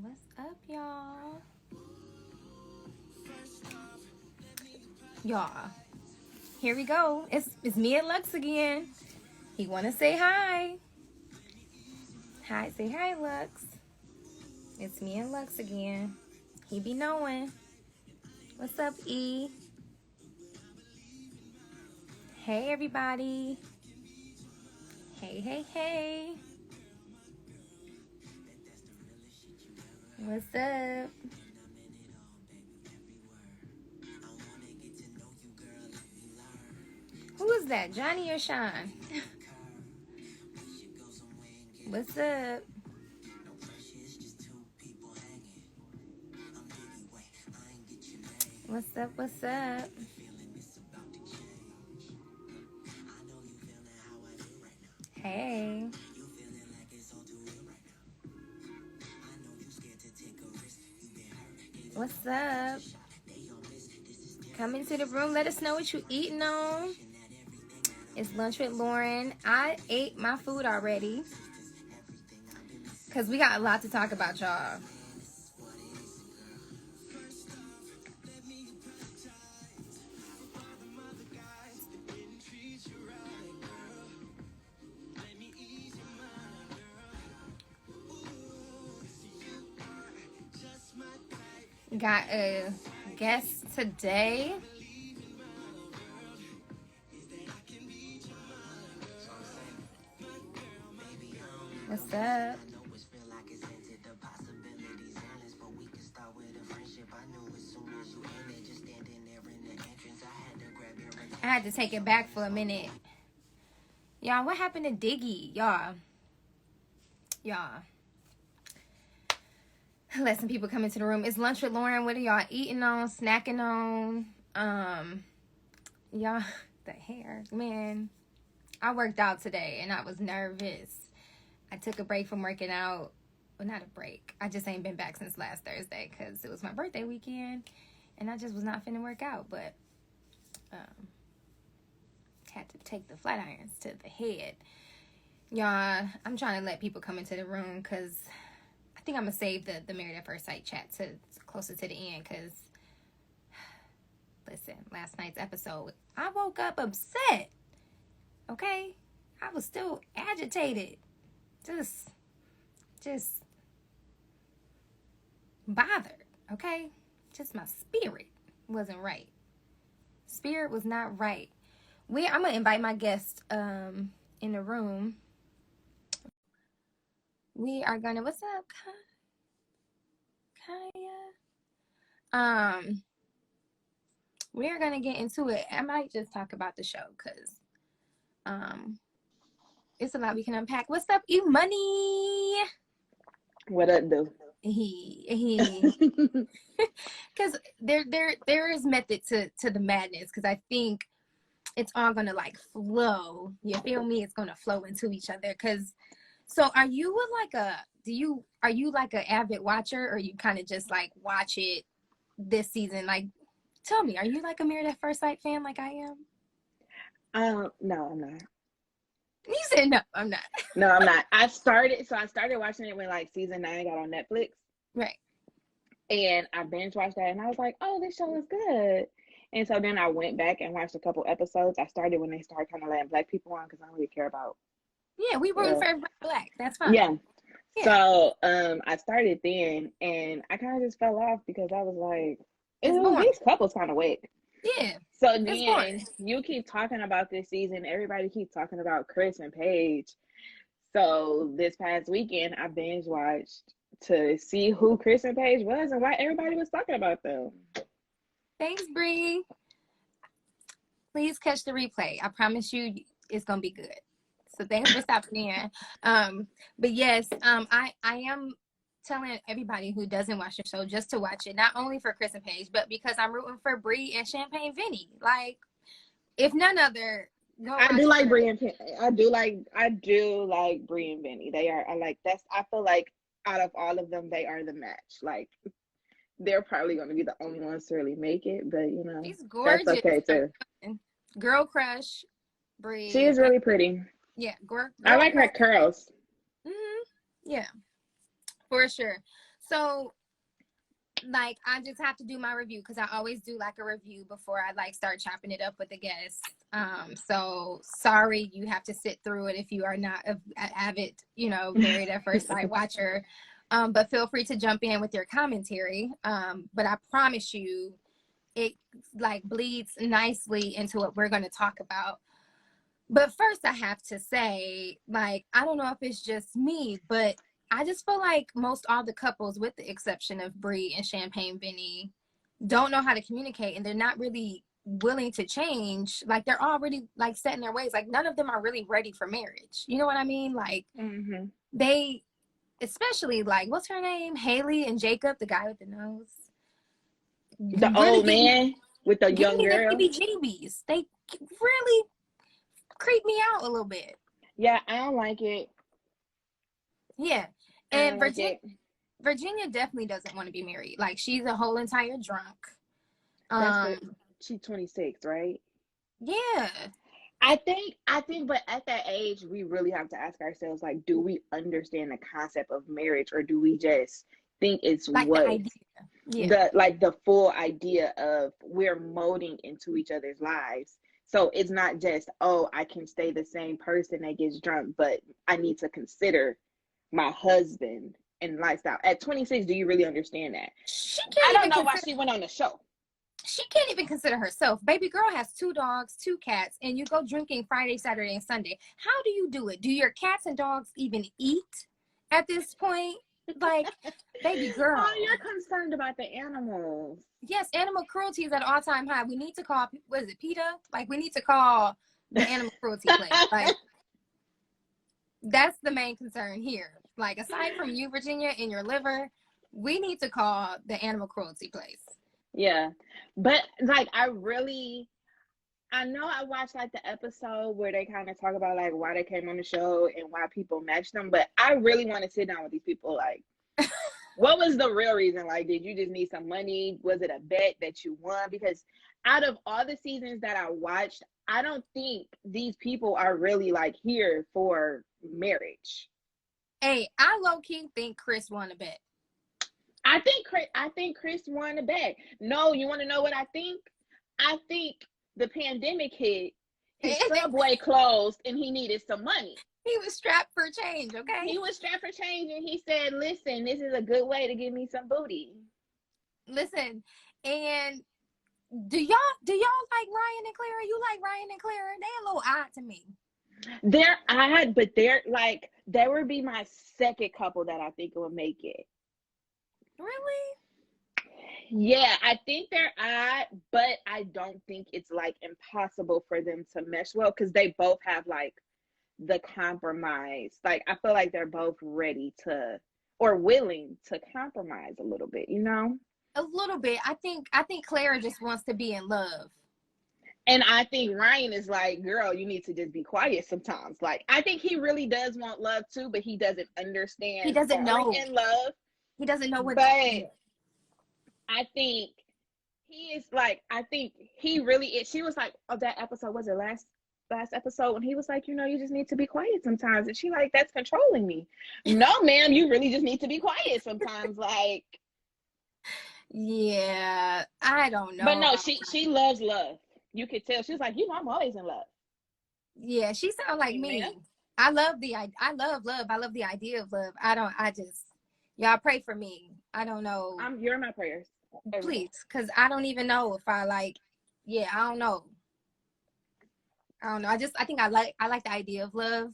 What's up, y'all? Y'all, here we go. It's me and Lux again. He wanna say hi. Hi, say hi, Lux. It's me and Lux again. He be knowing. What's up, E? Hey, everybody. Hey, hey, hey. What's up? Who is that, Johnny or Sean? What's up? What's up? What's up? Hey. What's up? Come into the room. Let us know what you eating on. It's Lunch with Lauren. I ate my food already because we got a lot to talk about, y'all. Got a guest today. What's up? I had to take it back for a minute. Y'all, what happened to Diggy? Y'all. Let some people come into the room. It's Lunch with Lauren. What are y'all eating on, snacking on? Y'all, the hair. Man, I worked out today and I was nervous. I took a break from working out. Well, not a break. I just ain't been back since last Thursday because it was my birthday weekend and I just was not finna work out, but had to take the flat irons to the head. Y'all, I'm trying to let people come into the room because I think I'm gonna save the Married at First Sight chat to closer to the end because listen, last night's episode, I woke up upset. Okay? I was still agitated. Just bothered. Okay? Just my spirit wasn't right. Spirit was not right. I'm gonna invite my guest in the room. We are gonna, what's up, Kaya? We are gonna get into it. I might just talk about the show because it's a lot we can unpack. What's up, you money? What up, though? He because there is method to the madness because I think it's all gonna like flow. You feel me? It's gonna flow into each other. Because so are you are you like an avid watcher or you kind of just like watch it this season? Like, tell me, are you like a Married at First Sight fan like I am? No, I'm not. You said no, I'm not. No, I'm not. I started watching it when like season 9 got on Netflix. Right. And I binge watched that and I was like, oh, this show is good. And so then I went back and watched a couple episodes. I started when they started kind of letting Black people on because I don't really care about. Yeah, we rooting for everybody Black. That's fine. Yeah. So I started then and I kind of just fell off because I was like, these couples kind of whack. Yeah. So then you keep talking about this season. Everybody keeps talking about Chris and Paige. So this past weekend, I binge watched to see who Chris and Paige was and why everybody was talking about them. Thanks, Bree. Please catch the replay. I promise you it's going to be good. So thanks for stopping in. But yes, I am telling everybody who doesn't watch the show just to watch it, not only for Chris and Paige, but because I'm rooting for Bree and Champagne Vinny. Like, if none other, I do like Bree and I do like Bree and Vinny. They are I feel like out of all of them, they are the match. Like, they're probably going to be the only ones to really make it, but you know, she's gorgeous. That's okay too. Girl crush, Bree. She is really pretty. Yeah, girl I like her curls. Yeah, for sure. So, like, I just have to do my review because I always do like a review before I like start chopping it up with the guests. So sorry you have to sit through it if you are not an avid, Married at First Sight watcher. But feel free to jump in with your commentary. But I promise you, it like bleeds nicely into what we're going to talk about. But first, I have to say, like, I don't know if it's just me, but I just feel like most all the couples, with the exception of Bree and Champagne Benny, don't know how to communicate, and they're not really willing to change. Like, they're already like set in their ways. Like, none of them are really ready for marriage. You know what I mean? Like, they, especially like, what's her name? Haley and Jacob, the guy with the nose. The really old man with the young girl. Give me the jeebies. They really creep me out a little bit. Yeah, I don't like it. Yeah. And Virginia definitely doesn't want to be married. Like, she's a whole entire drunk. She's 26, right? Yeah. I think, but at that age, we really have to ask ourselves, like, do we understand the concept of marriage, or do we just think it's like what the idea. the full idea of we're molding into each other's lives? So it's not just, oh, I can stay the same person that gets drunk, but I need to consider my husband and lifestyle. At 26, do you really understand that? I don't know why she went on the show. She can't even consider herself. Baby girl has 2 dogs, 2 cats, and you go drinking Friday, Saturday, and Sunday. How do you do it? Do your cats and dogs even eat at this point? Like, baby girl. Oh, you're concerned about the animals. Yes, animal cruelty is at all-time high. We need to call, what is it, PETA? Like, we need to call the animal cruelty place. Like, that's the main concern here. Like, aside from you, Virginia, and your liver, we need to call the animal cruelty place. Yeah. But, like, I know I watched, like, the episode where they kind of talk about, like, why they came on the show and why people matched them. But I really want to sit down with these people. Like, what was the real reason? Like, did you just need some money? Was it a bet that you won? Because out of all the seasons that I watched, I don't think these people are really, like, here for marriage. Hey, I low-key think Chris won a bet. I think Chris won a bet. No, you want to know what I think? I think the pandemic hit, his Subway closed, and he needed some money. He was strapped for change, okay? He was strapped for change, and he said, listen, this is a good way to give me some booty. Listen, and do y'all like Ryan and Clara? You like Ryan and Clara? They a little odd to me. They're odd, but they're like, that would be my second couple that I think would make it. Really? Yeah, I think they're odd, but I don't think it's like impossible for them to mesh well, because they both have like the compromise. Like, I feel like they're both ready to, or willing to compromise a little bit, you know? A little bit. I think Clara just wants to be in love. And I think Ryan is like, girl, you need to just be quiet sometimes. Like, I think he really does want love too, but he doesn't understand. He doesn't know. In love. He doesn't know what. But I think he is like, I think he really is. She was like, oh, that episode, was it last episode, when he was like, you know, you just need to be quiet sometimes. And she like, that's controlling me. No, ma'am, you really just need to be quiet sometimes. Like, yeah, I don't know. But no, she loves love. You could tell. She's like, you know, I'm always in love. Yeah, she sounds like me. I love love. I love the idea of love. Y'all pray for me. I don't know. You're my prayers. Please, because I don't even know if I like, I don't know. I think I like the idea of love.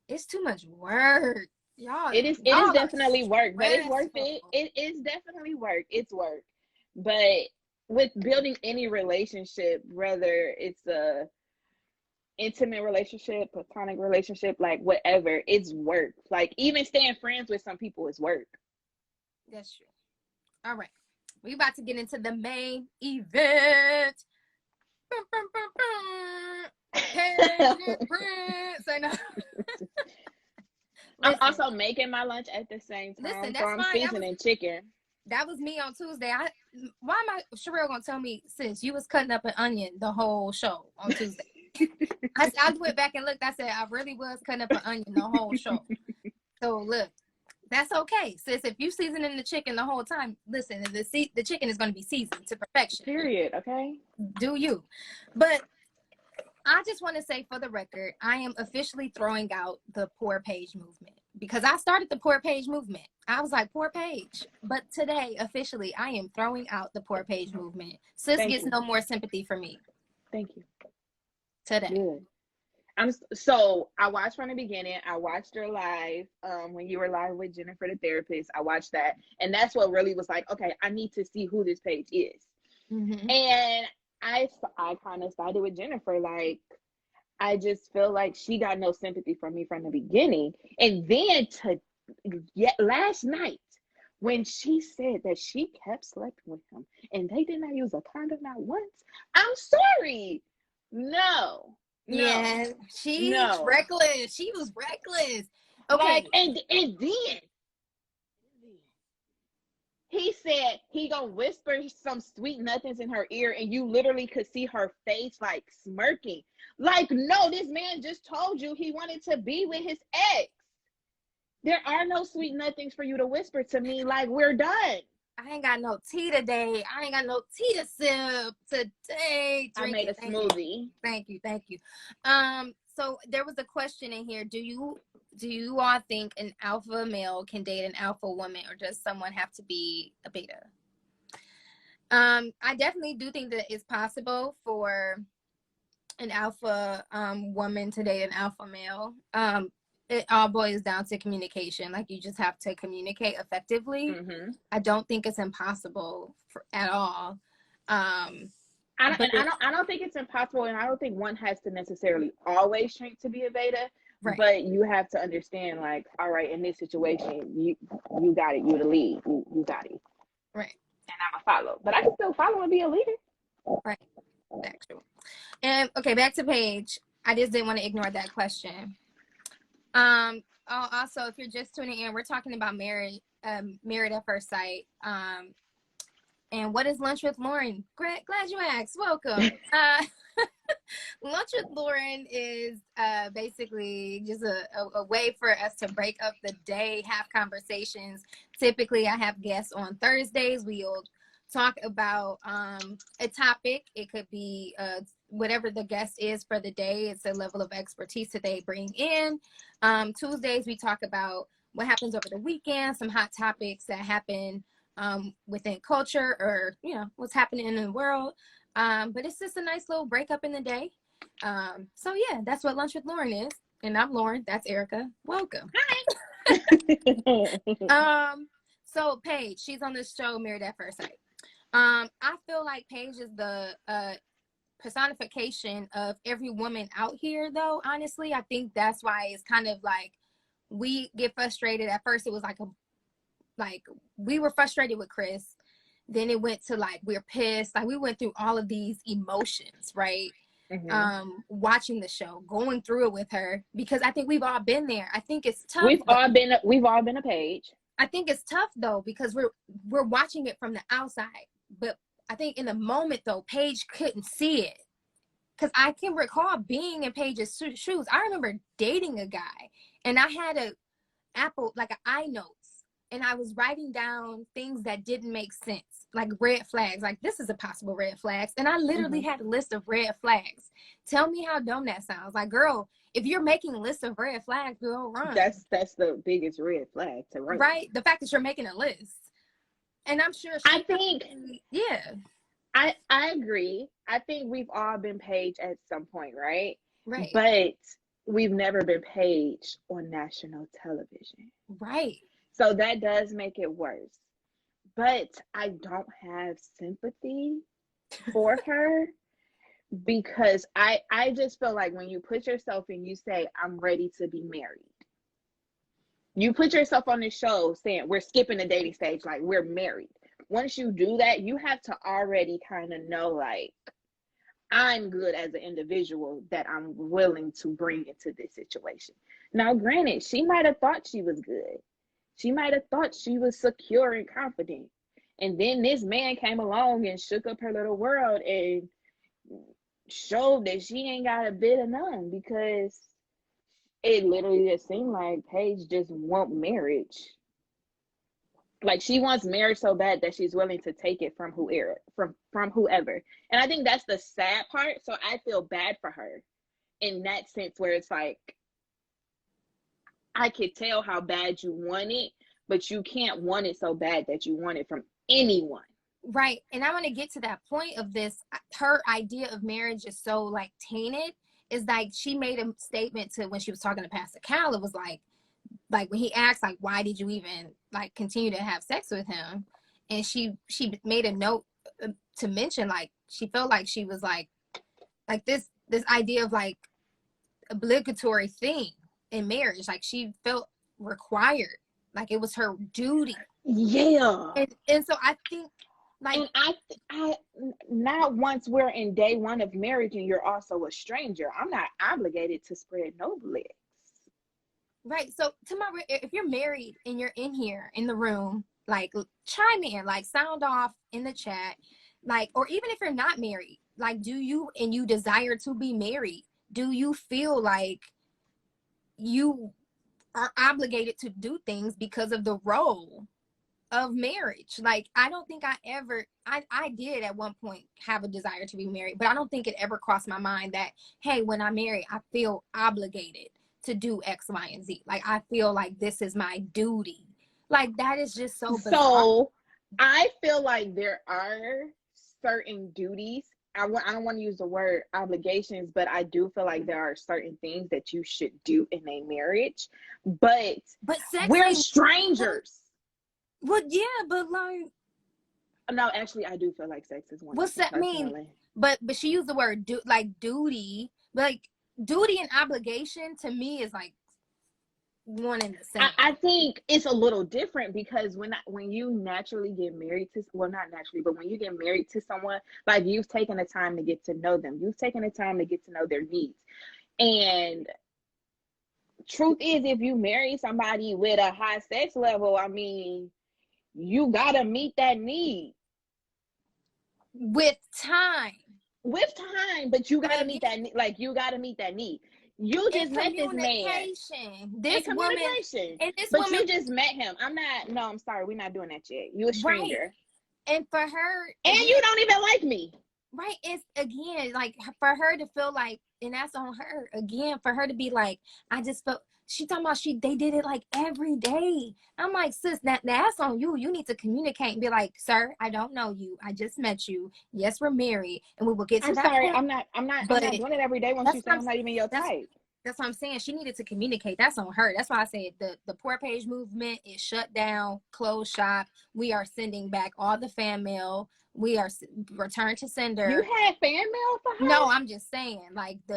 It's too much work. Y'all. It is definitely work, but it's worth it. It is definitely work. It's work. But with building any relationship, whether it's a intimate relationship, platonic relationship, like whatever, it's work. Like, even staying friends with some people is work. That's true. All right, we about to get into the main event. I'm also making my lunch at the same time, so I'm seasoning chicken. That was me on Tuesday. Why am I, Sherelle gonna tell me, sis, you was cutting up an onion the whole show on Tuesday? I went back and looked. I said, I really was cutting up an onion the whole show. So look, That's okay, sis. If you seasoning the chicken the whole time, listen, the chicken is going to be seasoned to perfection. Period. Okay. Do you? But I just want to say, for the record, I am officially throwing out the poor page movement, because I started the poor page movement. I was like, poor page. But today, officially, I am throwing out the poor page movement. Sis gets no more sympathy from me. Thank you. Today. Good. So I watched from the beginning. I watched your live when you were live with Jennifer the therapist. I watched that, and that's what really was like, okay, I need to see who this page is. Mm-hmm. And I kind of sided with Jennifer. Like, I just feel like she got no sympathy from me from the beginning, and then last night when she said that she kept sleeping with him and they did not use a condom not once. I'm sorry. No. Yeah, she's No. reckless. She was reckless. Okay. Like, and then he said he gonna whisper some sweet nothings in her ear, and you literally could see her face like smirking. Like, no, this man just told you he wanted to be with his ex. There are no sweet nothings for you to whisper to me. Like, we're done. I ain't got no tea today. I ain't got no tea to sip today. I made a smoothie. Thank you. So there was a question in here. Do you all think an alpha male can date an alpha woman, or does someone have to be a beta? I definitely do think that it's possible for an alpha woman to date an alpha male. It all boils down to communication. Like, you just have to communicate effectively. Mm-hmm. I don't think it's impossible at all. I don't think it's impossible, and I don't think one has to necessarily always shrink to be a beta. Right. But you have to understand, like, all right, in this situation, you got it. You the lead. You got it. Right. And I'm a follow, but I can still follow and be a leader. Right. Actually. And okay, back to Paige. I just didn't want to ignore that question. Also, if you're just tuning in, we're talking about married at first sight. And what is Lunch with Lauren? Glad you asked. Welcome. Lunch with Lauren is basically just a way for us to break up the day, have conversations. Typically, I have guests on Thursdays. We'll talk about a topic. It could be whatever the guest is for the day. It's a level of expertise that they bring in. Tuesdays, we talk about what happens over the weekend, some hot topics that happen within culture, or, you know, what's happening in the world. But it's just a nice little breakup in the day. So yeah, that's what Lunch with Lauren is. And I'm Lauren. That's Erikka. Welcome. Hi. So Paige, she's on this show, Married at First Sight. I feel like Paige is the personification of every woman out here, though. Honestly, I think that's why it's kind of like we get frustrated. At first, it was like we were frustrated with Chris. Then it went to like we're pissed. Like, we went through all of these emotions, right? Mm-hmm. Watching the show, going through it with her, because I think we've all been there. I think it's tough. We've all been a Paige. I think it's tough though, because we're watching it from the outside. But I think in the moment though, Paige couldn't see it, because I can recall being in Paige's shoes. I remember dating a guy, and I had an iNotes, and I was writing down things that didn't make sense, like red flags. Like, this is a possible red flags, and I literally had a list of red flags. Tell me how dumb that sounds. Like, girl, if you're making a list of red flags, girl, run. That's the biggest red flag to write. Right? The fact that you're making a list. And I'm sure I think yeah. I agree. I think we've all been Paige at some point, right? Right. But we've never been Paige on national television. Right. So that does make it worse. But I don't have sympathy for her, because I just feel like when you put yourself and you say, I'm ready to be married, you put yourself on this show saying we're skipping the dating stage, like we're married. Once you do that, you have to already kind of know, like, I'm good as an individual, that I'm willing to bring into this situation. Now, granted, she might have thought she was good. She might have thought she was secure and confident. And then this man came along and shook up her little world and showed that she ain't got a bit of none, because it literally just seemed like Paige just want marriage. Like, she wants marriage so bad that she's willing to take it from whoever. And I think that's the sad part. So I feel bad for her in that sense, where it's like, I could tell how bad you want it, but you can't want it so bad that you want it from anyone. Right. And I want to get to that point of this. Her idea of marriage is so like tainted. Is like she made a statement to, when she was talking to Pastor Cal, it was like when he asked, like, why did you even like continue to have sex with him? And she made a note to mention, like, she felt like she was like this idea of like obligatory thing in marriage. Like, she felt required, like it was her duty. Yeah. And so I think, like, and I not once we're in day one of marriage and you're also a stranger, I'm not obligated to spread no bliss. Right. So if you're married and you're in here in the room, like, chime in, like, sound off in the chat, like, or even if you're not married, like, do you desire to be married? Do you feel like you are obligated to do things because of the role of marriage? Like, I don't think I did at one point have a desire to be married, but I don't think it ever crossed my mind that, hey, when I'm married, I feel obligated to do X, Y, and Z. Like, I feel like this is my duty. Like, that is just so bizarre. So I feel like there are certain duties. I don't want to use the word obligations, but I do feel like there are certain things that you should do in a marriage. But we're strangers. Well, yeah, but like, no, actually, I do feel like sex is one. What's that mean? But she used the word duty, but like, duty and obligation to me is like one and the same. I think it's a little different, because when you naturally get married to, well, not naturally, but when you get married to someone, like, you've taken the time to get to know them. You've taken the time to get to know their needs. And truth is, if you marry somebody with a high sex level, I mean, you gotta meet that need. With time, but you gotta meet that. Like, you gotta meet that need. You just met this man. This woman, but you just met him. I'm sorry, we're not doing that yet. You a stranger. Right. And for her, and again, you don't even like me. Right. It's, again, like, for her to feel like, and that's on her again, for her to be like, I just felt, she talking about they did it like every day. I'm like, sis, that's on you. You need to communicate and be like, sir, I don't know you. I just met you. Yes, we're married, and we will get to that. I'm sorry, I'm not doing it every day when she said I'm not even your type. That's what I'm saying. She needed to communicate. That's on her. That's why I said the Poor Page movement is shut down, closed shop. We are sending back all the fan mail. We are return to sender. You had fan mail for her? No, I'm just saying, like, the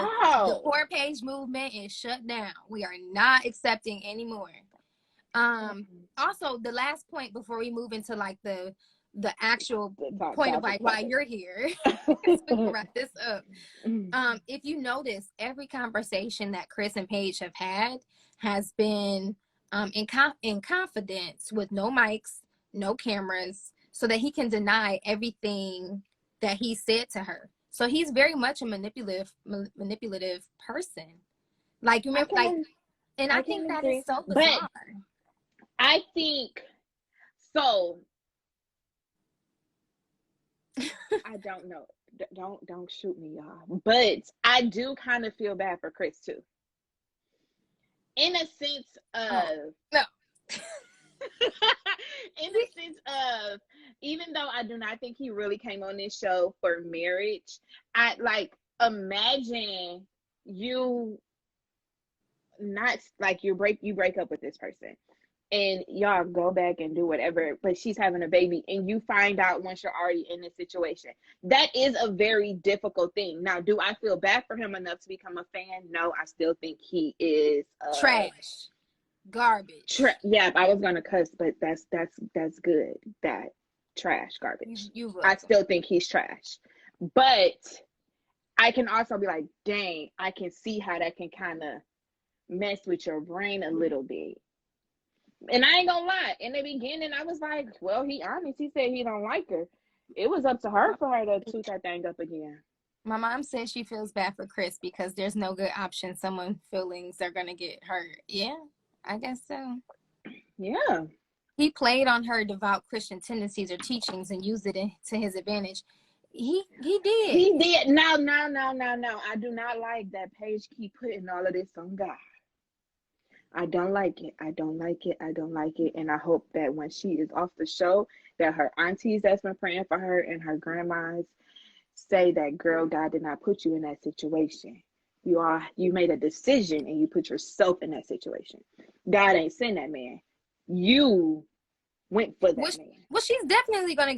Poor Page movement is shut down. We are not accepting anymore. Also, the last point before we move into like the actual point of like why you're here, we can wrap this up. If you notice, every conversation that Chris and Paige have had has been in confidence, with no mics, no cameras, so that he can deny everything that he said to her. So he's very much a manipulative person. Like, remember, I think that is so bizarre. But I think so. I don't know. Don't shoot me, y'all. But I do kind of feel bad for Chris too. In a sense of no. In the sense of, even though I do not think he really came on this show for marriage, I like, imagine you not, like, you break up with this person and y'all go back and do whatever, but she's having a baby and you find out once you're already in this situation. That is a very difficult thing. Now, do I feel bad for him enough to become a fan? No, I still think he is trash. Garbage. Yeah, I was gonna cuss, but that's good. That trash, garbage. I still think he's trash, but I can also be like, dang, I can see how that can kind of mess with your brain a little bit. And I ain't gonna lie, in the beginning, I was like, well, he honest. He said he don't like her. It was up to her for her to toot that thing up again. My mom says she feels bad for Chris because there's no good option. Someone's feelings are gonna get hurt. Yeah. I guess so. Yeah. he played on her devout Christian tendencies or teachings and used it to his advantage. He did. He did. No. I do not like that Paige keep putting all of this on God. I don't like it. I don't like it. I don't like it. And I hope that when she is off the show, that her aunties that's been praying for her and her grandmas say that, girl, God did not put you in that situation. You made a decision and you put yourself in that situation. God ain't sent that man. You went for that man. Well, she's definitely gonna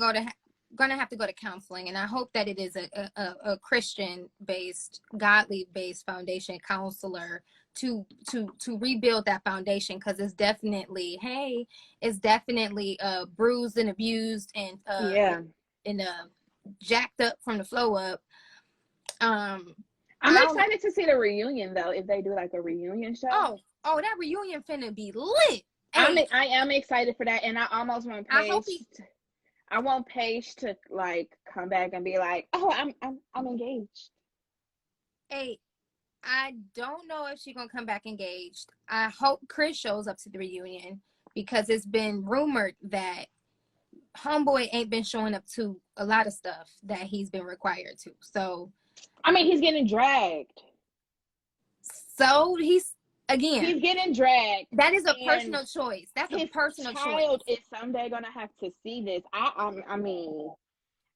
have to go to counseling, and I hope that it is a Christian based, godly based foundation counselor to rebuild that foundation, because it's definitely bruised and abused and jacked up from the flow up. I'm excited to see the reunion though, if they do like a reunion show. Oh, that reunion finna be lit. I am excited for that, and I almost want Paige. I want Paige to like come back and be like, "Oh, I'm engaged." Hey, I don't know if she's gonna come back engaged. I hope Chris shows up to the reunion, because it's been rumored that homeboy ain't been showing up to a lot of stuff that he's been required to. So, I mean, he's getting dragged. So he's getting dragged. That is a personal choice. That's a personal choice. His child is someday gonna have to see this. I mean,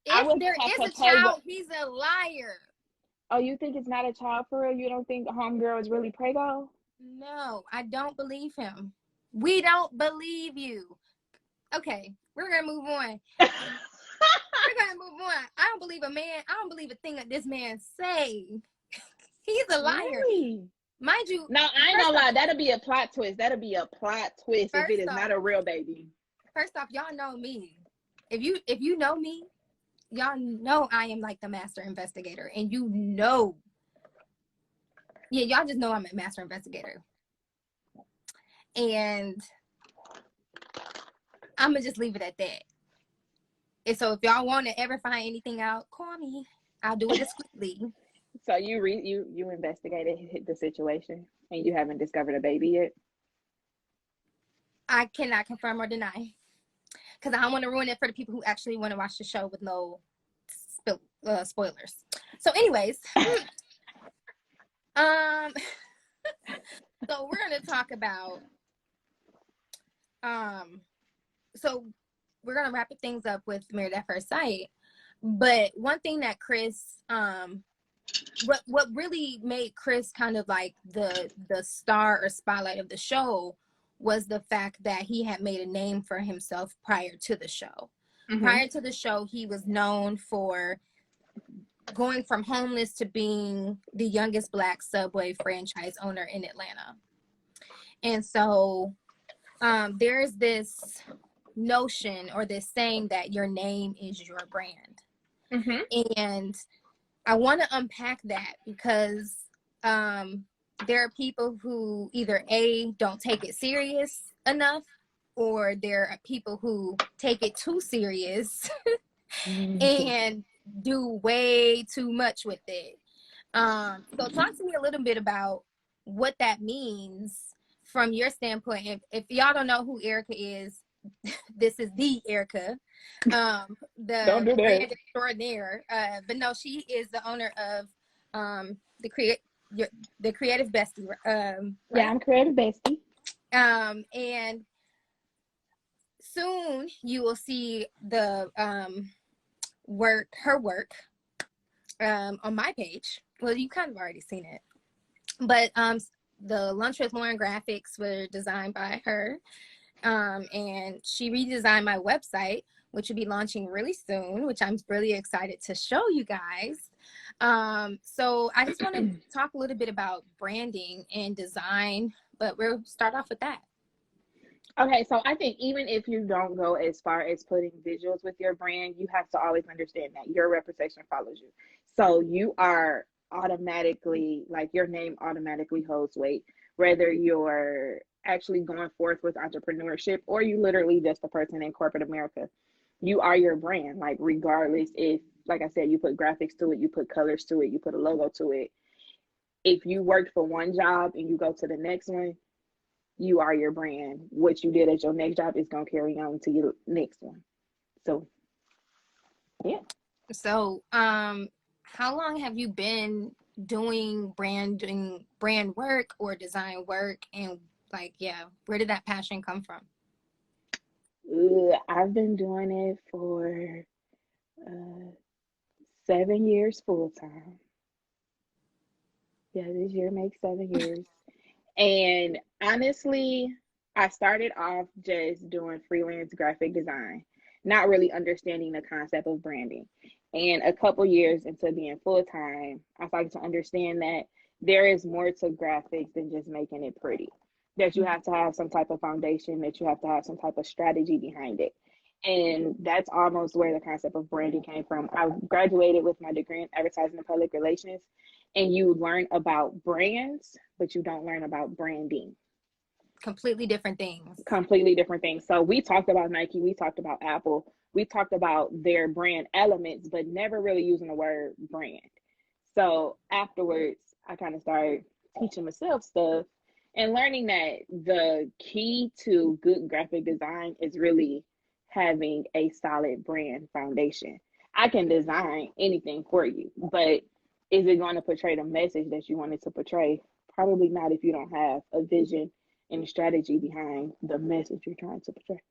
if there is a child, he's a liar. Oh, you think it's not a child for real? You don't think homegirl is really prego? No, I don't believe him. We don't believe you. Okay, we're gonna move on. We're gonna move on. I don't believe a man. I don't believe a thing that this man say. He's a liar. Really? Mind you. No, I ain't gonna lie. That'll be a plot twist. That'll be a plot twist if it is not a real baby. First off, y'all know me. If you know me, y'all know I am like the master investigator, and y'all just know I'm a master investigator. And I'm gonna just leave it at that. And so if y'all want to ever find anything out, call me. I'll do it discreetly. So you investigated the situation and you haven't discovered a baby yet? I cannot confirm or deny, because I don't want to ruin it for the people who actually want to watch the show with no spoilers. So anyways, so we're going to talk about, so we're going to wrap things up with Married at First Sight. But one thing that Chris, what really made Chris kind of like the star or spotlight of the show was the fact that he had made a name for himself prior to the show. Mm-hmm. Prior to the show, he was known for going from homeless to being the youngest Black Subway franchise owner in Atlanta. And so there's this notion or this saying that your name is your brand. Mm-hmm. And I want to unpack that, because there are people who either A, don't take it serious enough, or there are people who take it too serious and do way too much with it. So talk to me a little bit about what that means from your standpoint. If y'all don't know who Erikka is, this is the Erikka, the brand extraordinaire. But no, she is the owner of the Creative Bestie. Right? Yeah, I'm Creative Bestie. And soon you will see the her work on my page. Well, you kind of already seen it, but the Lunch with Lauren graphics were designed by her, and she redesigned my website, which will be launching really soon, which I'm really excited to show you guys. So I just want to talk a little bit about branding and design, but we'll start off with that. Okay, so I think even if you don't go as far as putting visuals with your brand, you have to always understand that your reputation follows you. So you are automatically, like, your name automatically holds weight, whether you're actually going forth with entrepreneurship or you literally just a person in corporate America. You are your brand, like, regardless if, like I said, you put graphics to it, you put colors to it, you put a logo to it. If you worked for one job and you go to the next one, you are your brand. What you did at your next job is going to carry on to your next one. So, yeah. So, how long have you been doing brand work or design work? And like, yeah, where did that passion come from? I've been doing it for 7 years full time. Yeah, this year makes 7 years. And honestly, I started off just doing freelance graphic design, not really understanding the concept of branding. And a couple years into being full time, I started to understand that there is more to graphics than just making it pretty. That you have to have some type of foundation, that you have to have some type of strategy behind it. And that's almost where the concept of branding came from. I graduated with my degree in advertising and public relations, and you learn about brands, but you don't learn about branding. Completely different things. Completely different things. So we talked about Nike, we talked about Apple, we talked about their brand elements, but never really using the word brand. So afterwards, I kind of started teaching myself stuff and learning that the key to good graphic design is really having a solid brand foundation. I can design anything for you, but is it going to portray the message that you wanted to portray? Probably not if you don't have a vision and a strategy behind the message you're trying to portray.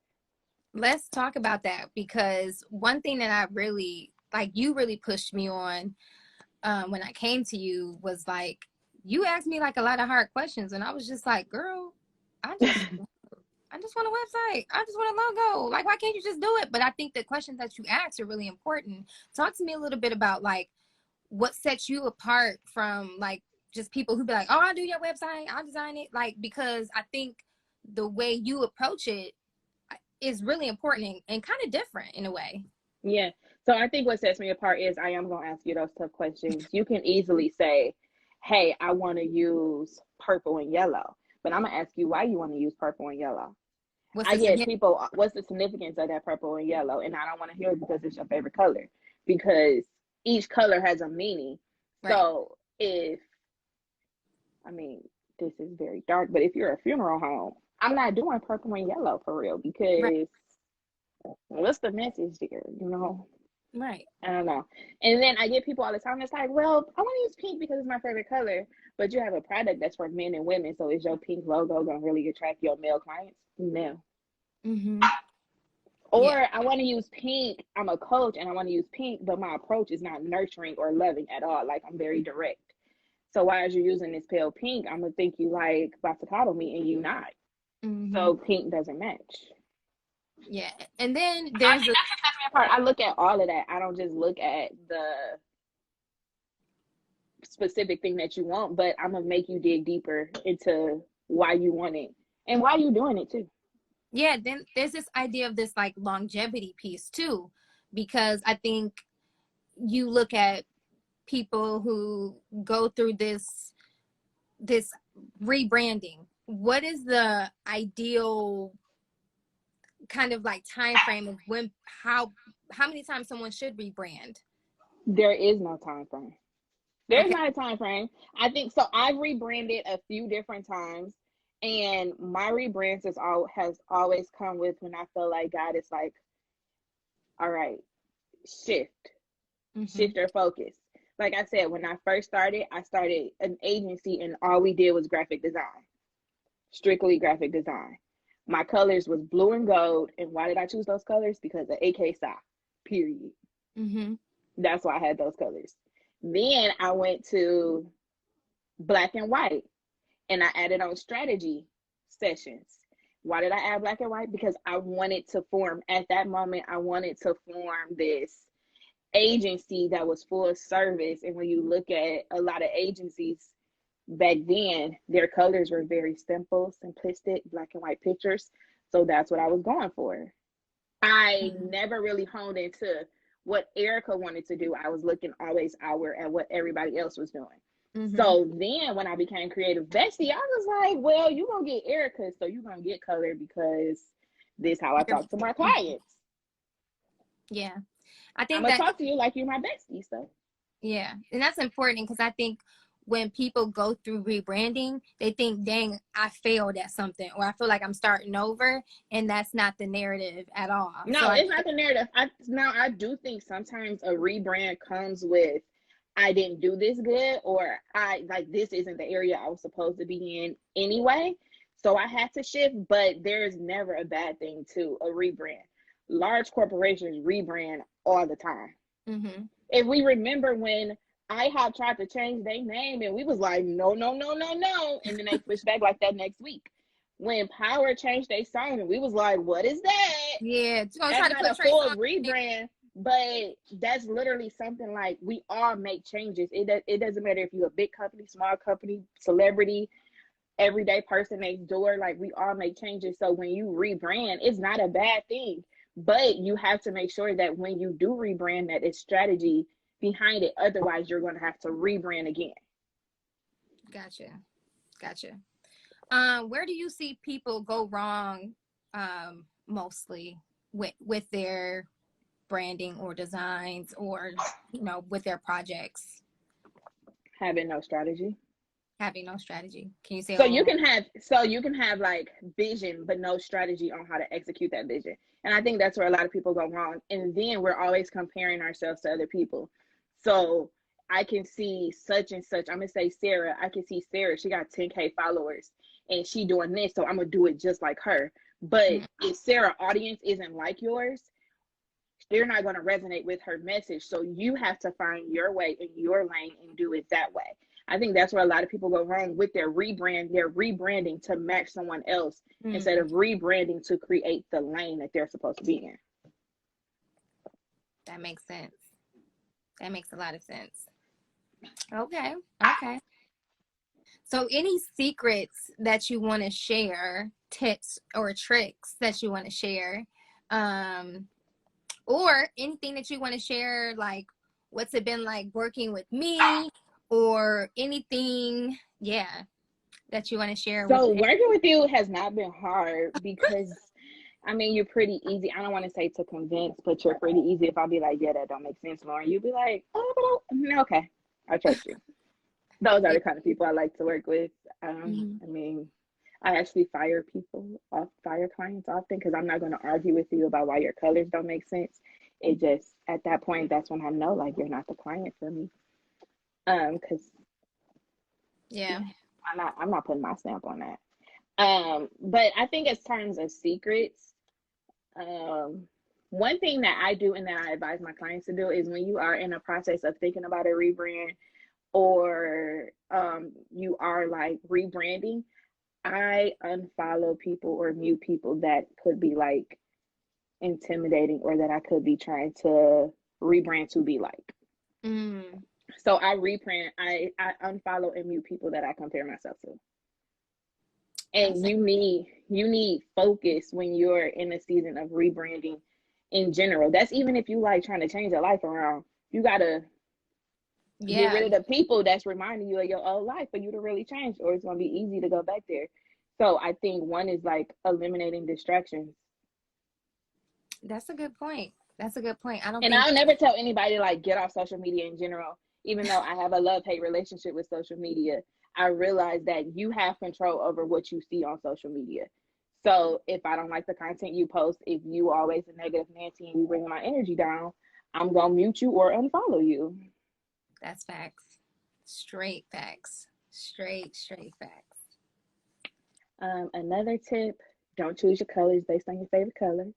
Let's talk about that, because one thing that I really like, you really pushed me on when I came to you, was like, you asked me like a lot of hard questions, and I was just like, girl, I just want a website. I just want a logo. Like, why can't you just do it? But I think the questions that you asked are really important. Talk to me a little bit about like what sets you apart from like just people who be like, oh, I'll do your website, I'll design it. Like, because I think the way you approach it is really important and kind of different in a way. Yeah. So I think what sets me apart is I am going to ask you those tough questions. You can easily say, hey, I want to use purple and yellow, but I'm going to ask you why you want to use purple and yellow. What's I the get significance? people, what's the significance of that purple and yellow? And I don't want to hear it because it's your favorite color, because each color has a meaning. Right. So if, I mean, this is very dark, but if you're a funeral home, I'm not doing purple and yellow for real, Right. because what's the message there, you know? Right. I don't know. And then I get people all the time that's like, well, I want to use pink because it's my favorite color, but you have a product that's for men and women, so is your pink logo going to really attract your male clients? No. Mm-hmm. Or Yeah. I want to use pink. I'm a coach and I want to use pink, but my approach is not nurturing or loving at all. Like, I'm very direct. So why is you using this pale pink? I'm gonna think you like about to coddle me, and you not. Mm-hmm. So pink doesn't match. Yeah. And then So I there's think a that's what sets me apart. I look at all of that. I don't just look at the specific thing that you want, but I'm gonna make you dig deeper into why you want it and why you doing it too. yeah, then there's this idea of this like longevity piece too, because I think you look at people who go through this rebranding. What is the ideal kind of like time frame of when how many times someone should rebrand? There is no time frame. There's Okay. not a time frame. I think so. I've rebranded a few different times, and my rebrands has always come with when I feel like God is like, all right, shift, Mm-hmm. shift your focus. Like I said, when I started an agency, and all we did was graphic design, strictly graphic design. My colors was blue and gold, and why did I choose those colors? Because of AK style. Period. Mm-hmm. That's why I had those colors. Then I went to black and white, and I added on strategy sessions. Why did I add black and white? Because I wanted to form, at that moment, I wanted to form this agency that was full service. And when you look at a lot of agencies back then, their colors were very simple, simplistic, black and white pictures. So that's what I was going for. I Mm-hmm. never really honed into what Erikka wanted to do. I was looking always outward at what everybody else was doing. Mm-hmm. So then when I became creative bestie, I was like, well, you're going to get Erikka, so you're going to get color, because this is how I talk to my clients. Yeah. I I'm think going to that, talk to you like you're my bestie. So yeah. And that's important, because I think when people go through rebranding, they think, dang, I failed at something, or I feel like I'm starting over, and that's not the narrative at all. No, it's not the narrative. I do think sometimes a rebrand comes with, I didn't do this good, or this isn't the area I was supposed to be in anyway. So I had to shift, but there's never a bad thing to a rebrand. Large corporations rebrand all the time. Mm-hmm. If we remember when IHOP tried to change their name and we was like, no, no, no, no, no. And then they switched back like that next week. When Power changed their song and we was like, what is that? Yeah, that's not a full rebrand, but that's literally something like we all make changes. It doesn't matter if you're a big company, small company, celebrity, everyday person next door, like we all make changes. So when you rebrand, it's not a bad thing, but you have to make sure that when you do rebrand, that it's strategy behind it. Otherwise, you're going to have to rebrand again. Gotcha. Where do you see people go wrong mostly with their branding or designs, or with their projects? Having no strategy. Can you say so you can have like vision but no strategy on how to execute that vision? And I think that's where a lot of people go wrong. And then we're always comparing ourselves to other people. So I can see such and such, I'm gonna say Sarah, I can see Sarah, she got 10K followers and she doing this, so I'm gonna do it just like her. But if Sarah's audience isn't like yours, they're not going to resonate with her message. So you have to find your way in your lane and do it that way. I think that's where a lot of people go wrong with their rebrand. They're rebranding to match someone else instead of rebranding to create the lane that they're supposed to be in. That makes sense. That makes a lot of sense. Okay. So any secrets that you want to share, tips or tricks that you want to share, or anything that you want to share, like what's it been like working with me, or anything, that you want to share? So working with you has not been hard because, I mean, you're pretty easy. I don't want to say to convince, but you're pretty easy. If I'll be like, yeah, that don't make sense, Lauren, you'll be like, oh, okay, I trust you. Those are the kind of people I like to work with. I mean, I actually fire clients often because I'm not going to argue with you about why your colors don't make sense. It just, at that point, that's when I know, like, you're not the client for me. Because I'm not putting my stamp on that. But I think in terms of secrets, one thing that I do and that I advise my clients to do is when you are in a process of thinking about a rebrand, or you are like rebranding, I unfollow people or mute people that could be like intimidating or that I could be trying to rebrand to be like. So I unfollow and mute people that I compare myself to. And you need focus when you're in a season of rebranding in general. That's even if you like trying to change your life around. You gotta get rid of the people that's reminding you of your old life for you to really change, or it's gonna be easy to go back there. So I think one is like eliminating distractions. That's a good point. I'll never tell anybody like get off social media in general. Even though I have a love-hate relationship with social media, I realize that you have control over what you see on social media. So if I don't like the content you post, if you always a negative Nancy and you bringing my energy down, I'm gonna mute you or unfollow you. That's facts. Straight facts. Straight facts. Another tip: don't choose your colors based on your favorite color.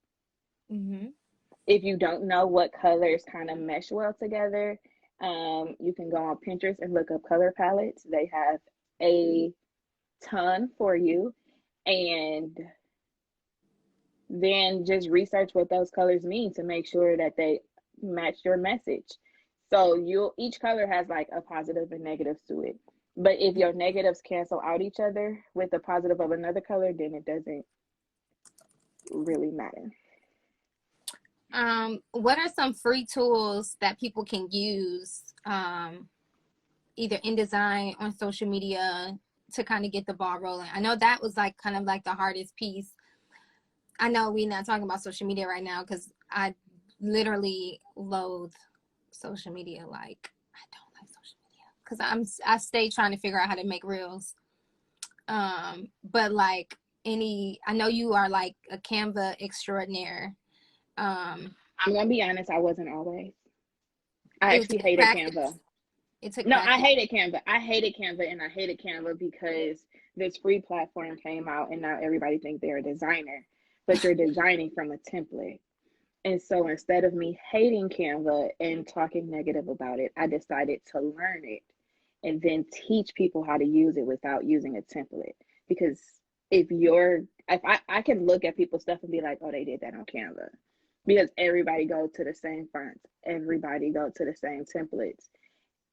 If you don't know what colors kind of mesh well together, you can go on Pinterest and look up color palettes. They have a ton for you, and then just research what those colors mean to make sure that they match your message. So each color has like a positive and negatives to it. But if your negatives cancel out each other with the positive of another color, then it doesn't really matter. What are some free tools that people can use, either InDesign, on social media, to kind of get the ball rolling? I know that was like kind of like the hardest piece. I know we're not talking about social media right now because I literally loathe social media. Like, I don't like social media because I stay trying to figure out how to make reels. But like I know you are like a Canva extraordinaire. I'm gonna be honest, I wasn't always. I It actually took hated practice. Canva. It took No, I practice. hated Canva. I hated Canva, and I hated Canva because this free platform came out, and now everybody thinks they're a designer, but you're designing from a template. And so instead of me hating Canva and talking negative about it, I decided to learn it and then teach people how to use it without using a template. Because if I can look at people's stuff and be like, oh, they did that on Canva. Because everybody go to the same fonts, everybody go to the same templates.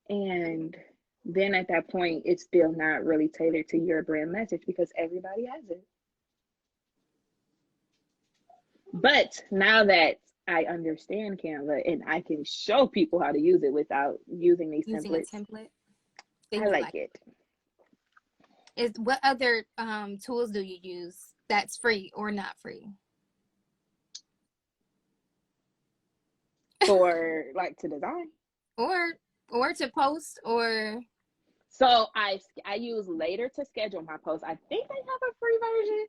And then at that point, it's still not really tailored to your brand message because everybody has it. But now that I understand Canva and I can show people how to use it without using these Using a templates, template. I Then you like it. What other tools do you use that's free or not free? For like to design. Or to post or So I use Later to schedule my posts. I think they have a free version.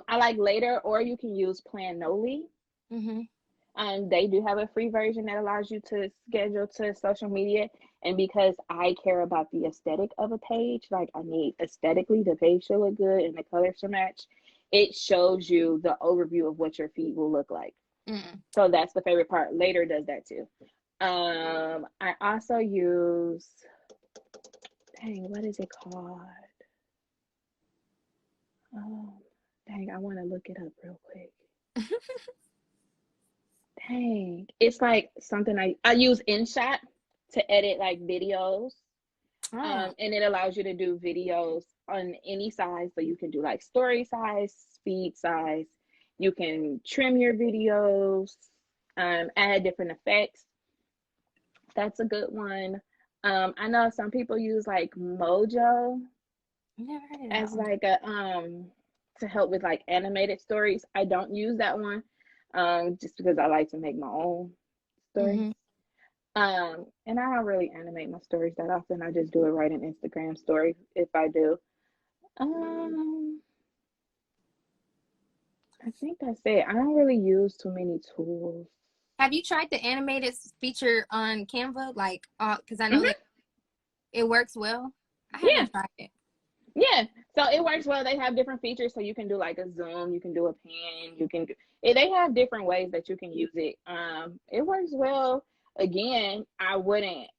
I like Later, or you can use Planoly. They do have a free version that allows you to schedule to social media. And because I care about the aesthetic of a page, like I need aesthetically the page to look good and the colors to match, it shows you the overview of what your feed will look like. So that's the favorite part. Later does that too. I also use, dang, what is it called? Dang, I want to look it up real quick. Dang, it's like something I use InShot to edit like videos. And it allows you to do videos on any size. So you can do like story size, speed size. You can trim your videos, add different effects. That's a good one. I know some people use like Mojo Never heard of as that one. like a to help with like animated stories. I don't use that one just because I like to make my own stories. And I don't really animate my stories that often. I just do it right in Instagram story if I do. I think that's it. I don't really use too many tools. Have you tried the animated feature on Canva? Like, because I know that it works well. I Yeah. haven't tried it. Yeah, so it works well. They have different features, so you can do like a zoom, you can do a pan, you can do. They have different ways that you can use it. It works well. Again, I wouldn't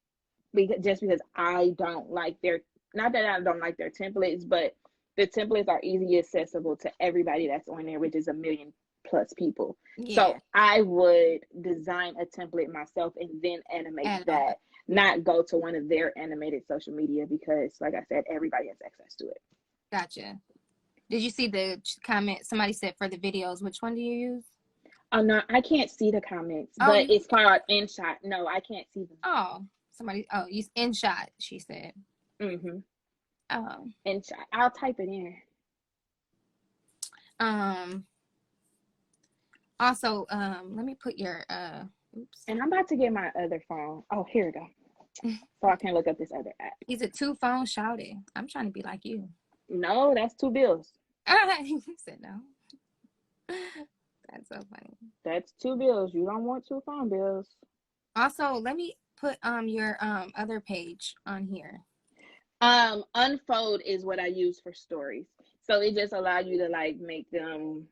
just because I don't like their. Not that I don't like their templates, but the templates are easily accessible to everybody that's on there, which is 1 million plus people. Yeah. So I would design a template myself and then animate that. Not go to one of their animated social media because, like I said, everybody has access to it. Gotcha. Did you see the comment? Somebody said for the videos, which one do you use? Oh, no, I can't see the comments, but it's called InShot. No, I can't see them. Oh, use InShot, she said. Oh. InShot. I'll type it in. Also, let me put your, oops. And I'm about to get my other phone. Oh, here we go. So I can look up this other app. Is it 2 phones shouting? I'm trying to be like you. No, that's 2 bills. You said no. That's so funny. That's 2 bills. You don't want 2 phone bills. Also, let me put your other page on here. Unfold is what I use for stories. So it just allows you to like make them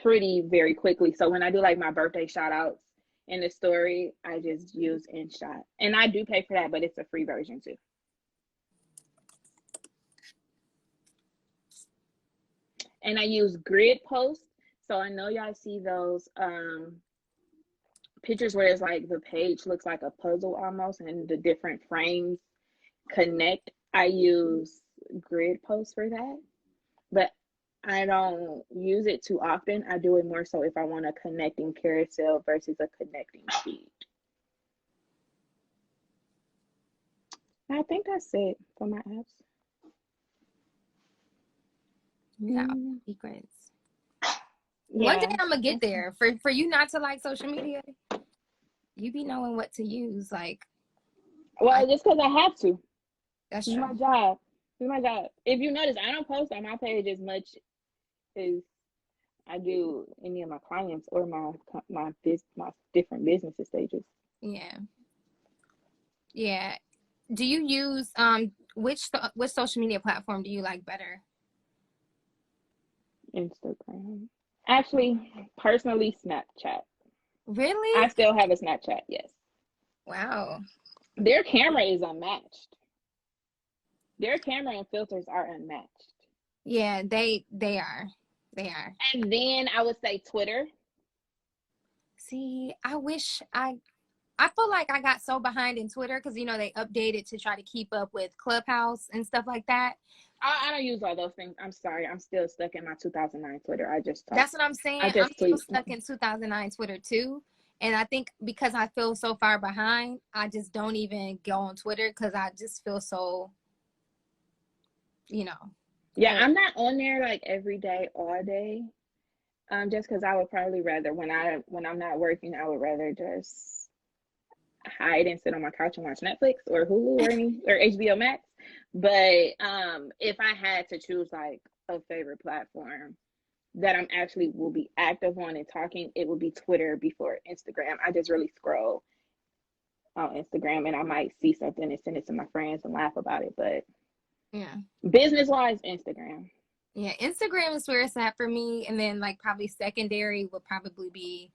pretty very quickly. So when I do like my birthday shout outs in the story, I just use InShot. And I do pay for that, but it's a free version too. And I use grid posts. So I know y'all see those pictures where it's like the page looks like a puzzle almost and the different frames connect. I use grid posts for that, but I don't use it too often. I do it more so if I want a connecting carousel versus a connecting feed. I think that's it for my apps. You got all the secrets. Yeah. One day I'm gonna get there. For you not to like social media, you be knowing what to use. Like Well, just because I have to. That's This is true. my job. This is my job. If you notice, I don't post on my page as much as I do any of my clients or my different business stages. Yeah. Yeah. Do you use which social media platform do you like better? Instagram. Actually, personally, Snapchat. I Really? still have a Snapchat, yes. Wow. Their camera is unmatched. Their camera and filters are unmatched. Yeah, they are. They are. And then I would say Twitter. See, I feel like I got so behind in Twitter because you know they updated to try to keep up with Clubhouse and stuff like that. I don't use all those things. I'm sorry. I'm still stuck in my 2009 Twitter. I just talk. That's what I'm I saying. I'm just still tweet. stuck in 2009 Twitter too. And I think because I feel so far behind, I just don't even go on Twitter because I just feel so, you know. Yeah, old. I'm not on there like every day, all day. Just because I would probably rather when I'm not working, I would rather just hide and sit on my couch and watch Netflix or Hulu or HBO Max. But if I had to choose like a favorite platform that I'm actually will be active on and talking, it would be Twitter before Instagram. I just really scroll on Instagram and I might see something and send it to my friends and laugh about it. But Yeah. business wise, Instagram. Yeah. Instagram is where it's at for me. And then like probably secondary would probably be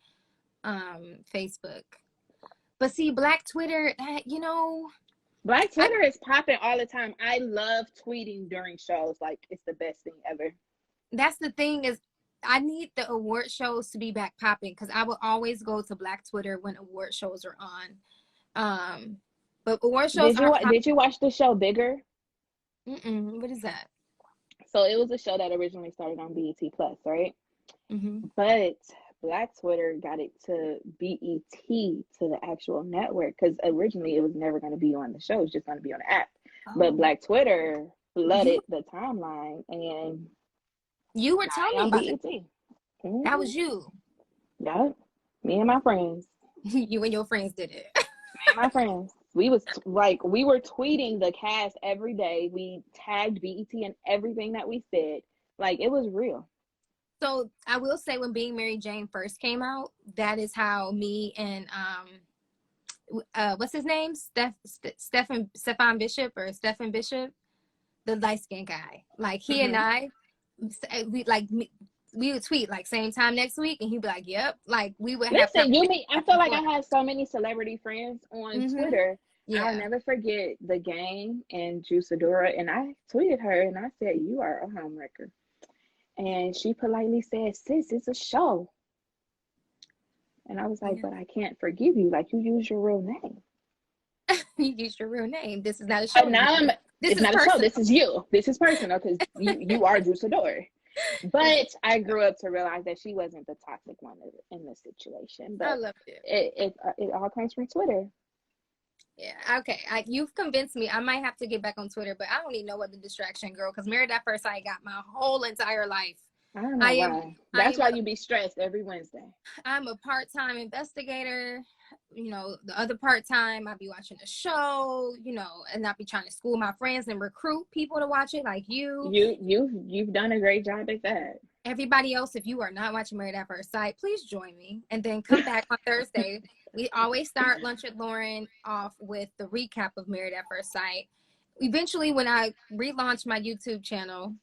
Facebook. But see, Black Twitter, you know, Black I Twitter is popping all the time. I love tweeting during shows. Like it's the best thing ever. that's the thing is I need the award shows to be back popping because I will always go to Black Twitter when award shows are on. But award shows are pop. Did you watch the show Bigger? What is that? So it was a show that originally started on BET Plus, right? Mm-hmm. But Black Twitter got it to BET to the actual network because originally it was never going to be on the show; it was just going to be on the app. But Oh, Black Twitter you flooded the timeline and you were got telling it me on about that. BET. That Mm-hmm. was you. Yep, me and my friends. You and your friends did it. Me and my friends. We were tweeting the cast every day. We tagged BET and everything that we said. Like it was real. So I will say when Being Mary Jane first came out, that is how me and what's his name? Stefan Bishop or Stephen Bishop, the light skinned guy. Like he and Mm-hmm. I, we would tweet like same time next week, and he'd be like, "Yep." Like we would have Listen, you mean conversations I back feel and like I forth. have so many celebrity friends on Mm-hmm. Twitter. I'll Yeah. never forget the game and Juiceadora, and I tweeted her and I said, "You are a homewrecker," and she politely said, "Sis, it's a show," and I was like, Yeah. "But I can't forgive you. Like you use your real name." You used your real name. This is not a show But now anymore. This it's is not a show. personal. This is you. This is personal because you are Juiceadora. This is But I grew up to realize that she wasn't the toxic one in this situation. I But love it. it all comes from Twitter. Yeah. Okay. You've convinced me. I might have to get back on Twitter, but I don't even know what the distraction, girl. Because Married at First Sight got my whole entire life. I don't know I am. why. I That's am why a. you be stressed every Wednesday. I'm a part-time investigator. You know, the other part-time I'll be watching a show. You know, and I'll be trying to school my friends and recruit people to watch it, like you. You've done a great job at that. Everybody else, if you are not watching Married at First Sight, please join me and then come back on Thursday. We always start Lunch with Lauren off with the recap of Married at First Sight. Eventually, when I relaunch my YouTube channel,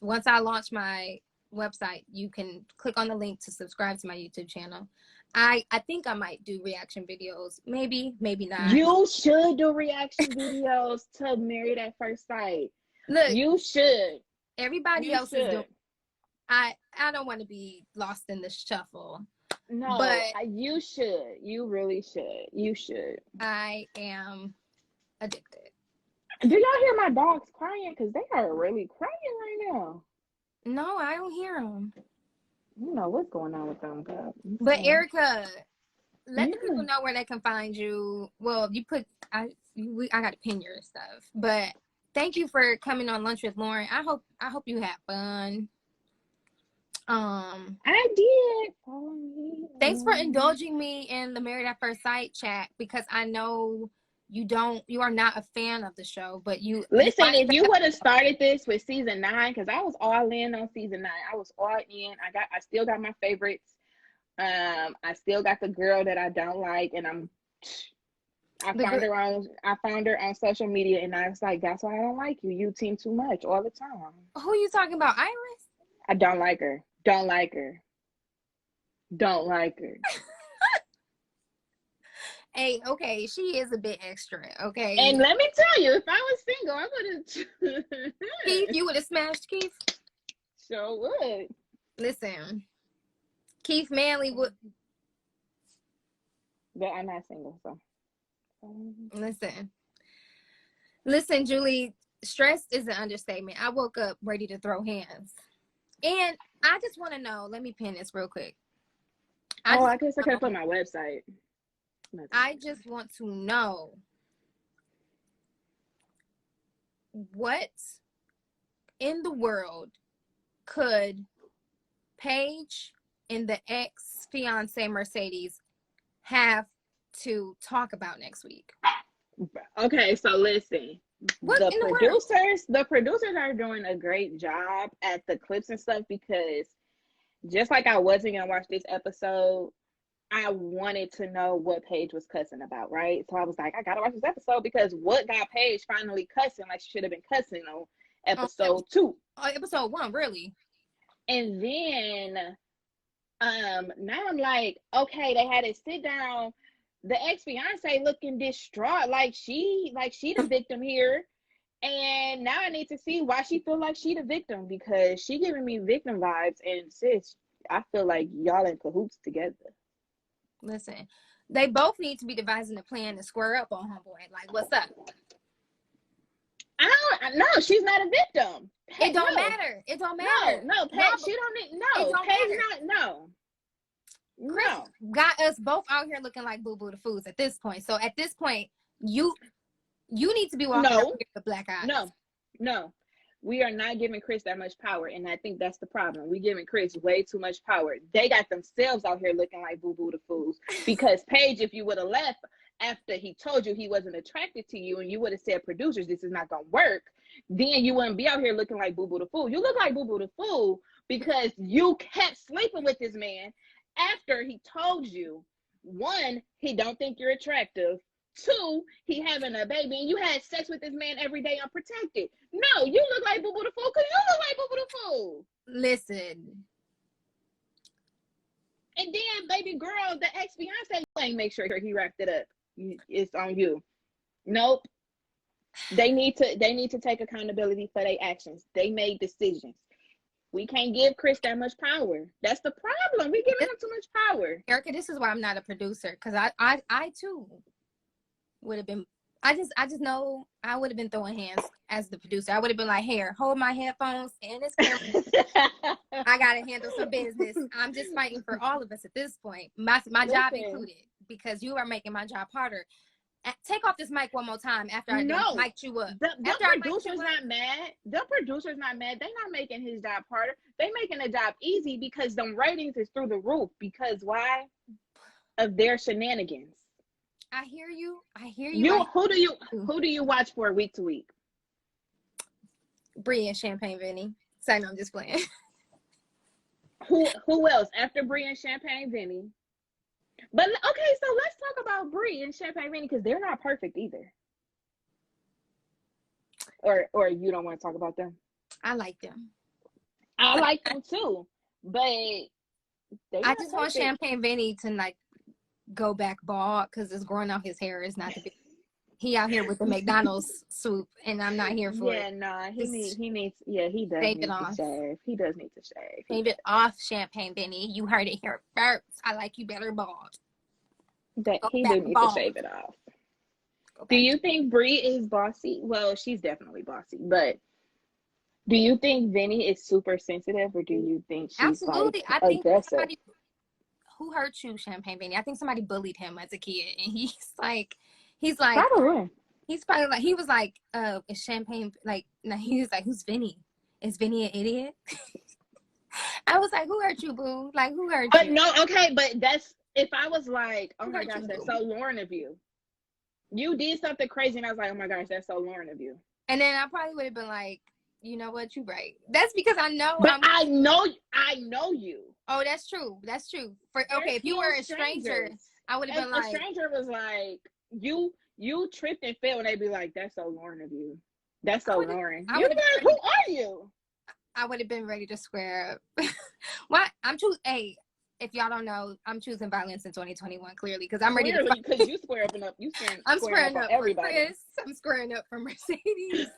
once I launch my website, you can click on the link to subscribe to my YouTube channel. I think I might do reaction videos. Maybe, maybe not. You should do reaction videos to Married at First Sight. Look, You should. everybody You else is doing. should. I don't want to be lost in the shuffle. No, But you should. You really should. You should. I am addicted. Do y'all hear my dogs crying? Because they are really crying right now. No, I don't hear them. You know what's going on with them, God. But Erikka, let the people Yeah. know where they can find you. Well, I got to pin your stuff. But thank you for coming on Lunch with Lauren. I hope you had fun. I did. Thanks for indulging me in the Married at First Sight chat because I know you are not a fan of the show, but you listen. If you would have started this with season 9, because I was all in on season 9, I was all in. I still got my favorites. I still got the girl that I don't like, and I found her on social media, and I was like, that's why I don't like you. You team too much all the time. Who are you talking about, Iris? I don't like her. Don't like her. Don't like her. Hey, okay, she is a bit extra, okay? And let me tell you, if I was single, I would have. Keith, you would have smashed Keith? Sure would. Listen, Keith Manley would. But I'm not single, so. Listen, Julie, stressed is an understatement. I woke up ready to throw hands. And I just want to know, let me pin this real quick. I guess I could put my website. I just want to know what in the world could Paige and the ex-fiance Mercedes have to talk about next week? Okay, so listen. The producers are doing a great job at the clips and stuff, because just like I wasn't gonna watch this episode, I wanted to know what Paige was cussing about, right? So I was like, I gotta watch this episode, because what got Paige finally cussing like she should have been cussing on episode 2. Episode 1, really? And then now I'm like, okay, they had to sit down. The ex-fiance looking distraught, like she the victim here. And now I need to see why she feel like she the victim, because she giving me victim vibes. And sis, I feel like y'all in cahoots together. Listen, they both need to be devising a plan to square up on homeboy. Like, what's up? No, she's not a victim. It don't matter. It don't matter. No, Paige, she don't need, no. Paige not, no. Chris got us both out here looking like Boo Boo the Foods at this point. So at this point, you need to be walking out here with black eyes. No. We are not giving Chris that much power, and I think that's the problem. We giving Chris way too much power. They got themselves out here looking like Boo Boo the Fools. Because Paige, if you would have left after he told you he wasn't attracted to you, and you would have said, producers, this is not gonna work, then you wouldn't be out here looking like Boo Boo the Fool. You look like Boo Boo the Fool because you kept sleeping with this man after he told you, 1, he don't think you're attractive, 2, he having a baby, and you had sex with this man every day unprotected. No, you look like Boo Boo the Fool because you look like Boo Boo the Fool. Listen. And then, baby girl, the ex-fiance ain't make sure he wrapped it up. It's on you. Nope. They need to take accountability for their actions. They made decisions. We can't give Chris that much power. That's the problem. We giving him too much power. Erikka, this is why I'm not a producer, because I too would have been. I just know I would have been throwing hands as the producer. I would have been like, here, hold my headphones and this camera. I gotta handle some business. I'm just fighting for all of us at this point. My job included, because you are making my job harder. Take off this mic one more time after I mic'd you up. The producer's not mad. The producer's not mad. They're not making his job harder. They making the job easy, because the ratings is through the roof. Because why? Of their shenanigans. I hear you. Who do you watch for week to week? Brie and Champagne Vinny. Sorry, no, I'm just playing. Who else after Brie and Champagne Vinny? But okay, so let's talk about Brie and Champagne Vinny, because they're not perfect either. Or you don't want to talk about them? I like them. I like them too, but I just want Champagne Vinny to like go back bald, because it's growing out his hair is not the big. He out here with the McDonald's swoop, and I'm not here for it. Yeah, nah, he needs. Yeah, he does need to shave. He does need to shave. Shave it off, Champagne Vinny. You heard it here first. I like you better bald. He do need to shave it off. Do you think Brie is bossy? Well, she's definitely bossy, but do you think Vinny is super sensitive, or do you think she's absolutely? Like, I think aggressive? somebody who hurt you, Champagne Vinny. I think somebody bullied him as a kid, and he's like. Probably. He's probably like, he was like, is Champagne, like, no, he was like, who's Vinny? Is Vinny an idiot? I was like, who hurt you, boo? Like, who hurt you? But no, okay, but that's, if I was like, oh my gosh, that's so Lauren of you. You did something crazy, and I was like, oh my gosh, that's so Lauren of you. And then I probably would have been like, you know what, you right. That's because I know. But I know you. Oh, that's true. That's true. They're If you were a stranger, I would have been like, a stranger was like, you tripped and fell, and they'd be like, that's so Lauren of you. That's so Lauren. You'd be like, who are you? I would have been ready to square up. What? If y'all don't know, I'm choosing violence in 2021, clearly, because I'm ready to fight. Because you square up. I'm squaring up for everybody. Chris. I'm squaring up for Mercedes.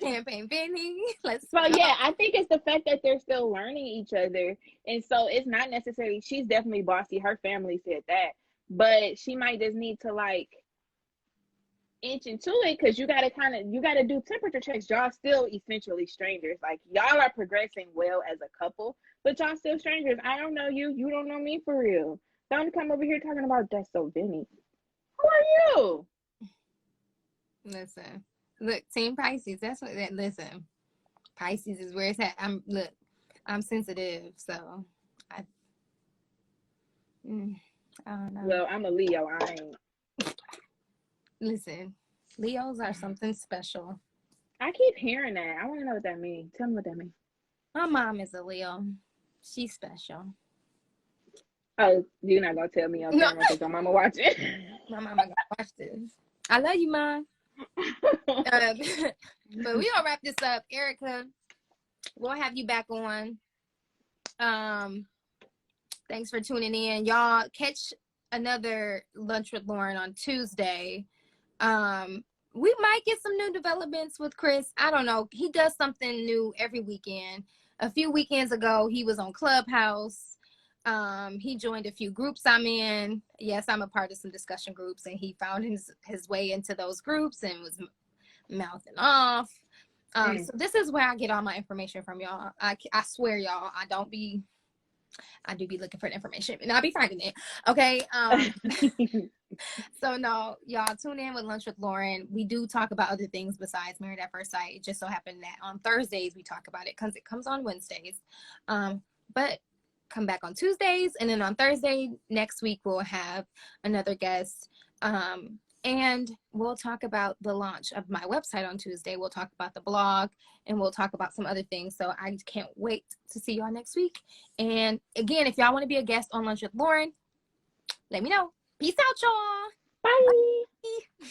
Champagne Benny. So yeah, I think it's the fact that they're still learning each other. And so it's not necessarily, she's definitely bossy. Her family said that. But she might just need to like inch into it, because you gotta do temperature checks. Y'all still essentially strangers. Like, y'all are progressing well as a couple, but y'all still strangers. I don't know you, you don't know me, for real. Don't come over here talking about that's so Vinny. Who are you? Listen, look, Team Pisces. That's what that. Listen, Pisces is where it's at. I'm sensitive, so I don't know. Well, I'm a Leo. I ain't. Listen, Leos are something special. I keep hearing that. I want to know what that means. Tell me what that means. My mom is a Leo. She's special. Oh, you're not gonna tell me on camera because your mama watching? My mama gonna watch this. I love you, Mom. But we gonna wrap this up. Erikka, we'll have you back on. Thanks for tuning in. Y'all catch another Lunch with Lauren on Tuesday. We might get some new developments with Chris. I don't know. He does something new every weekend. A few weekends ago, he was on Clubhouse. He joined a few groups I'm in. Yes, I'm a part of some discussion groups, and he found his way into those groups and was mouthing off. So this is where I get all my information from, y'all. I swear, y'all, I do be looking for the information, and I'll be finding it. Okay. So no, y'all tune in with Lunch with Lauren. We do talk about other things besides Married at First Sight. It just so happened that on Thursdays we talk about it because it comes on Wednesdays. But come back on Tuesdays, and then on Thursday next week we'll have another guest. And we'll talk about the launch of my website on Tuesday. We'll talk about the blog, and we'll talk about some other things. So I can't wait to see y'all next week. And again, if y'all want to be a guest on Lunch with Lauren, let me know. Peace out, y'all. Bye. Bye.